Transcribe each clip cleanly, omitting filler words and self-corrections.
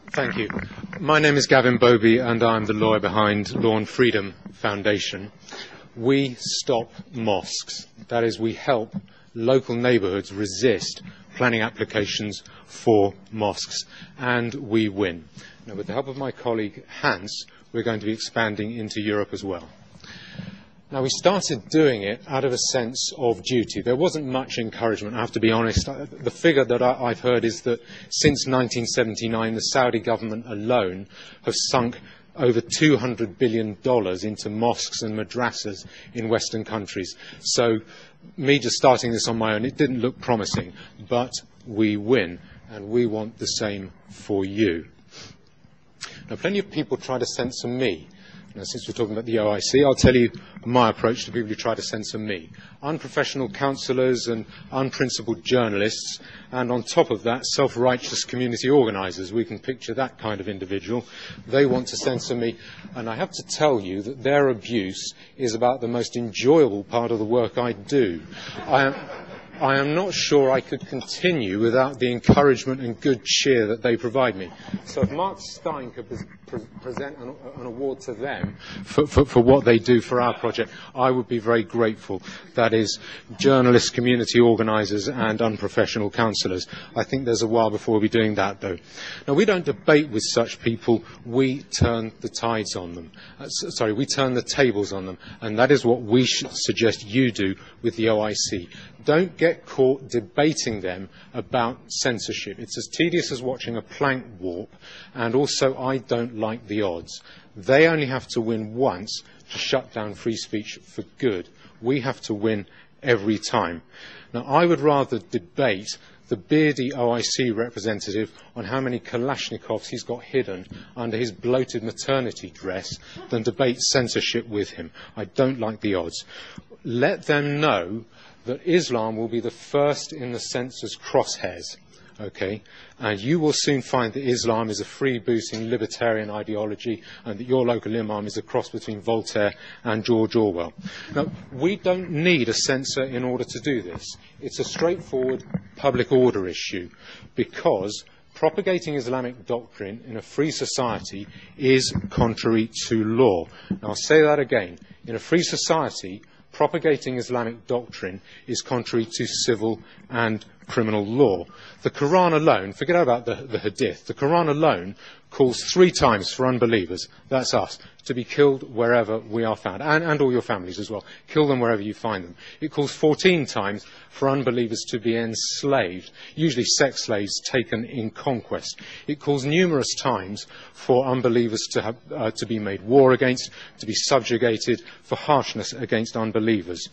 Thank you. My name is Gavin Boby and I'm the lawyer behind Law and Freedom Foundation. We stop mosques. That is, we help local neighbourhoods resist planning applications for mosques, and we win. Now, with the help of my colleague Hans, we're going to be expanding into Europe as well. Now, we started doing it out of a sense of duty. There wasn't much encouragement, I have to be honest. The figure that I've heard is that since 1979, the Saudi government alone have sunk over $200 billion into mosques and madrasas in Western countries. So, me just starting this on my own, it didn't look promising, but we win, and we want the same for you. Now, plenty of people try to censor me. Now, since we're talking about the OIC, I'll tell you my approach to people who try to censor me. Unprofessional counsellors and unprincipled journalists, and on top of that, self-righteous community organisers. We can picture that kind of individual. They want to censor me, and I have to tell you that their abuse is about the most enjoyable part of the work I do. I am not sure I could continue without the encouragement and good cheer that they provide me. So if Mark Stein could present an award to them for what they do for our project, I would be very grateful. That is, journalists, community organisers and unprofessional counsellors. I think there's a while before we'll be doing that, though. Now, we don't debate with such people. We turn the tides on them. We turn the tables on them. And that is what we should suggest you do with the OIC. Don't get caught debating them about censorship. It's as tedious as watching a plank warp, and also I don't like the odds. They only have to win once to shut down free speech for good. We have to win every time. Now, I would rather debate the beardy OIC representative on how many Kalashnikovs he's got hidden under his bloated maternity dress than debate censorship with him. I don't like the odds. Let them know that Islam will be the first in the censor's crosshairs, okay? And you will soon find that Islam is a freebooting libertarian ideology and that your local imam is a cross between Voltaire and George Orwell. Now, we don't need a censor in order to do this. It's a straightforward public order issue because propagating Islamic doctrine in a free society is contrary to law. Now, I'll say that again. In a free society, propagating Islamic doctrine is contrary to civil and criminal law. The Quran alone, forget about the Hadith, the Quran alone calls 3 times for unbelievers, that's us, to be killed wherever we are found, and all your families as well. Kill them wherever you find them. It calls 14 times for unbelievers to be enslaved, usually sex slaves taken in conquest. It calls numerous times for unbelievers to be made war against, to be subjugated, for harshness against unbelievers,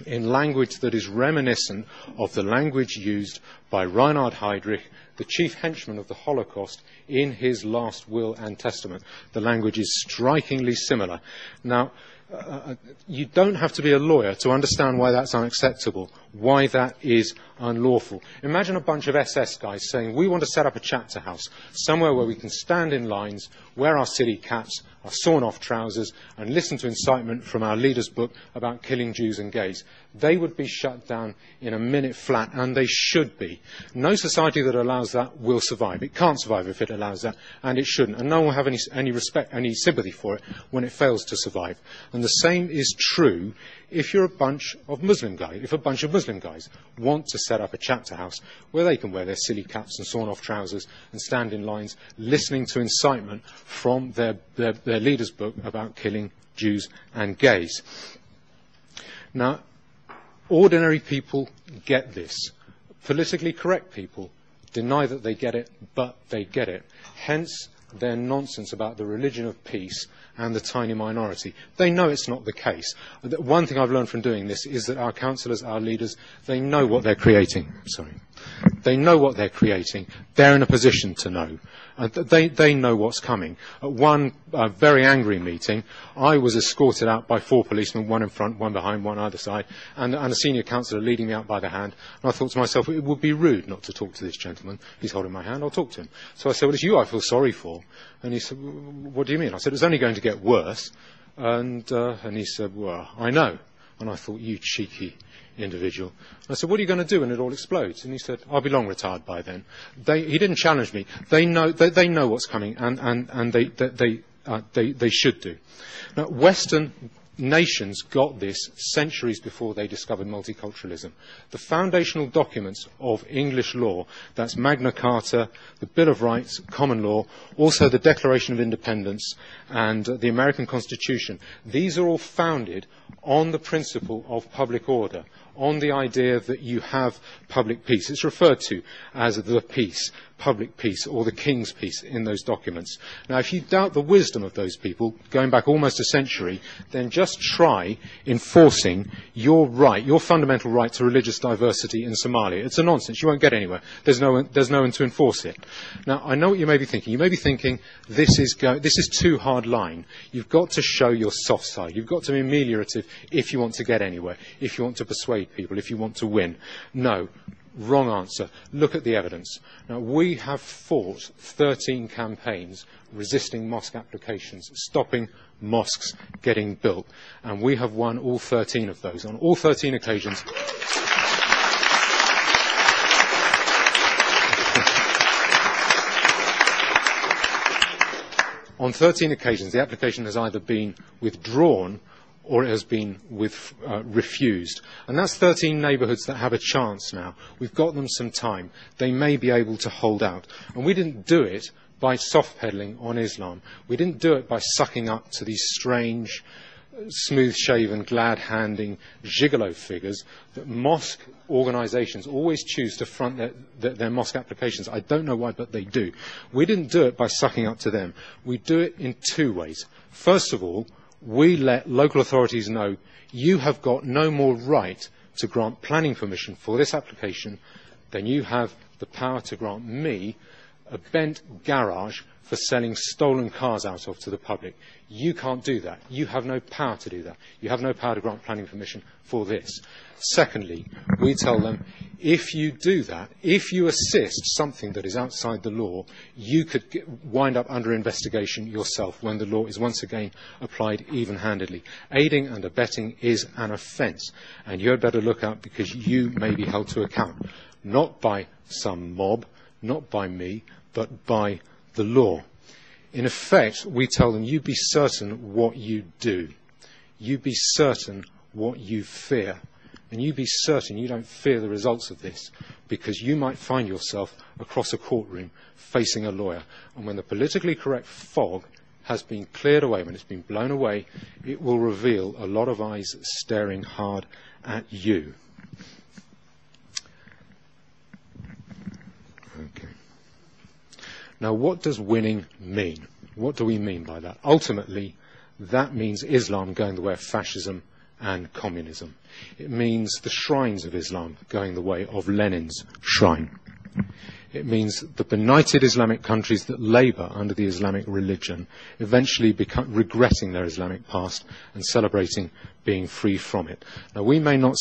in language that is reminiscent of the language used by Reinhard Heydrich, the chief henchman of the Holocaust, in his last will and testament. The language is strikingly similar. Now, you don't have to be a lawyer to understand why that's unacceptable, why that is unlawful. Imagine a bunch of SS guys saying, we want to set up a chapter house, somewhere where we can stand in lines, wear our silly caps, our sawn-off trousers, and listen to incitement from our leader's book about killing Jews and gays. They would be shut down in a minute flat, and they should be. No society that allows that will survive. It can't survive if it allows that, and it shouldn't. And no one will have any respect, any sympathy for it when it fails to survive. And the same is true if you're a bunch of Muslim guys, if a bunch of Muslim guys want to set up a chapter house where they can wear their silly caps and sawn-off trousers and stand in lines listening to incitement from their leader's book about killing Jews and gays. Now, ordinary people get this. Politically correct people deny that they get it, but they get it. Hence their nonsense about the religion of peace and the tiny minority. They know it's not the case. One thing I've learned from doing this is that our councillors, our leaders, they know what they're creating. They know what they're creating. They're in a position to know. They know what's coming. At one very angry meeting, I was escorted out by 4 policemen, one in front, one behind, one either side, and a senior councillor leading me out by the hand. And I thought to myself, it would be rude not to talk to this gentleman. He's holding my hand, I'll talk to him. So I said, well, it's you I feel sorry for. And he said, what do you mean? I said, it's only going to get worse. And he said, well, I know. And I thought, you cheeky individual. I said, what are you going to do when it all explodes? And he said, I'll be long retired by then. He didn't challenge me. They know what's coming, and they should do. Now, Western nations got this centuries before they discovered multiculturalism. The foundational documents of English law, that's Magna Carta, the Bill of Rights, common law, also the Declaration of Independence and the American Constitution, these are all founded on the principle of public order, on the idea that you have public peace. It's referred to as the peace, public peace, or the king's peace in those documents. Now, if you doubt the wisdom of those people, going back almost a century, then just try enforcing your right, your fundamental right to religious diversity in Somalia. It's a nonsense. You won't get anywhere. There's no one to enforce it. Now, I know what you may be thinking. You may be thinking, this is too hard line. You've got to show your soft side. You've got to be ameliorative if you want to get anywhere, if you want to persuade people, if you want to win. No. Wrong answer. Look at the evidence. Now, we have fought 13 campaigns resisting mosque applications, stopping mosques getting built, and we have won all 13 of those. On all 13 occasions, on 13 occasions, the application has either been withdrawn or it has been refused. And that's 13 neighbourhoods that have a chance now. We've got them some time. They may be able to hold out. And we didn't do it by soft-peddling on Islam. We didn't do it by sucking up to these strange, smooth-shaven, glad-handing gigolo figures that mosque organisations always choose to front their mosque applications. I don't know why, but they do. We didn't do it by sucking up to them. We do it in two ways. First of all, we let local authorities know you have got no more right to grant planning permission for this application than you have the power to grant me a bent garage for selling stolen cars out of to the public. You can't do that. You have no power to do that. You have no power to grant planning permission for this. Secondly, we tell them, if you do that, if you assist something that is outside the law, you could wind up under investigation yourself when the law is once again applied even-handedly. Aiding and abetting is an offence, and you had better look out because you may be held to account, not by some mob, not by me, but by the law. In effect, we tell them, you be certain what you do. You be certain what you fear. And you be certain you don't fear the results of this, because you might find yourself across a courtroom facing a lawyer. And when the politically correct fog has been cleared away, when it's been blown away, it will reveal a lot of eyes staring hard at you. Okay. Now, what does winning mean? What do we mean by that? Ultimately, that means Islam going the way of fascism and communism. It means the shrines of Islam going the way of Lenin's shrine. It means the benighted Islamic countries that labour under the Islamic religion eventually regretting their Islamic past and celebrating being free from it. Now, we may not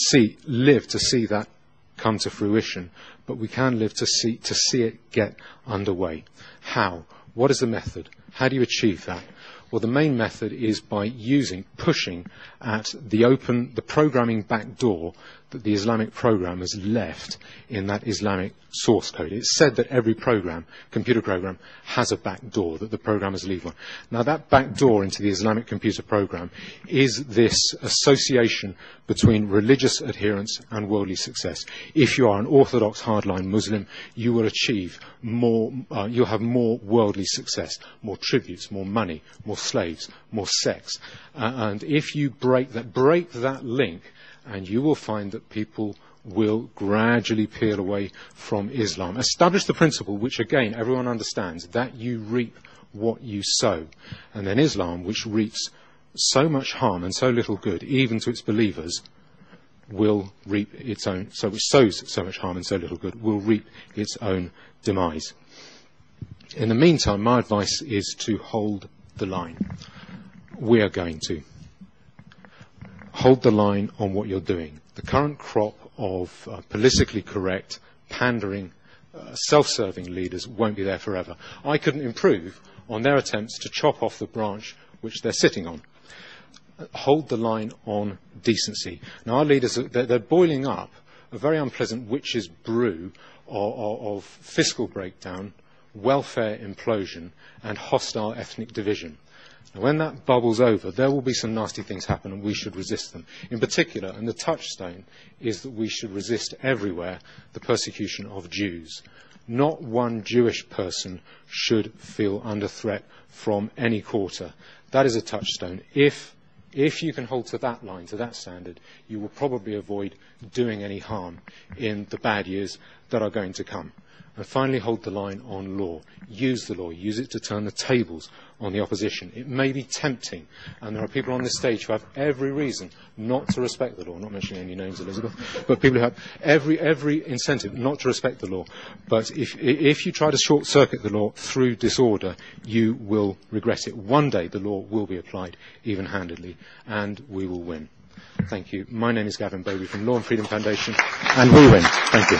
live to see that come to fruition, but we can live to see it get underway. How? What is the method? How do you achieve that? Well, the main method is by pushing at the programming back door that the Islamic program has left in that Islamic source code. It's said that every computer program, has a back door that the programmers leave on. Now, that back door into the Islamic computer program is this association between religious adherence and worldly success. If you are an orthodox hardline Muslim, you will achieve more, you'll have more worldly success, more tributes, more money, more slaves, more sex. And if you break that link, and you will find that people will gradually peel away from Islam. Establish the principle, which again everyone understands, that you reap what you sow. And then Islam, which reaps so much harm and so little good, even to its believers, will reap its own, which sows so much harm and so little good, will reap its own demise. In the meantime, my advice is to hold the line. We are going to. Hold the line on what you're doing. The current crop of politically correct, pandering, self-serving leaders won't be there forever. I couldn't improve on their attempts to chop off the branch which they're sitting on. hold the line on decency. Now, our leaders, they're boiling up a very unpleasant witch's brew of fiscal breakdown, welfare implosion, and hostile ethnic division. Now, when that bubbles over, there will be some nasty things happen, and we should resist them. In particular, and the touchstone is that we should resist everywhere the persecution of Jews. Not one Jewish person should feel under threat from any quarter. That is a touchstone. If you can hold to that line, to that standard, you will probably avoid doing any harm in the bad years that are going to come. And finally, hold the line on law. Use the law. Use it to turn the tables on the opposition. It may be tempting, and there are people on this stage who have every reason not to respect the law. I'm not mentioning any names, Elizabeth, but people who have every incentive not to respect the law. But if you try to short-circuit the law through disorder, you will regret it. One day the law will be applied even-handedly, and we will win. Thank you. My name is Gavin Boby from Law and Freedom Foundation, and we win. Thank you.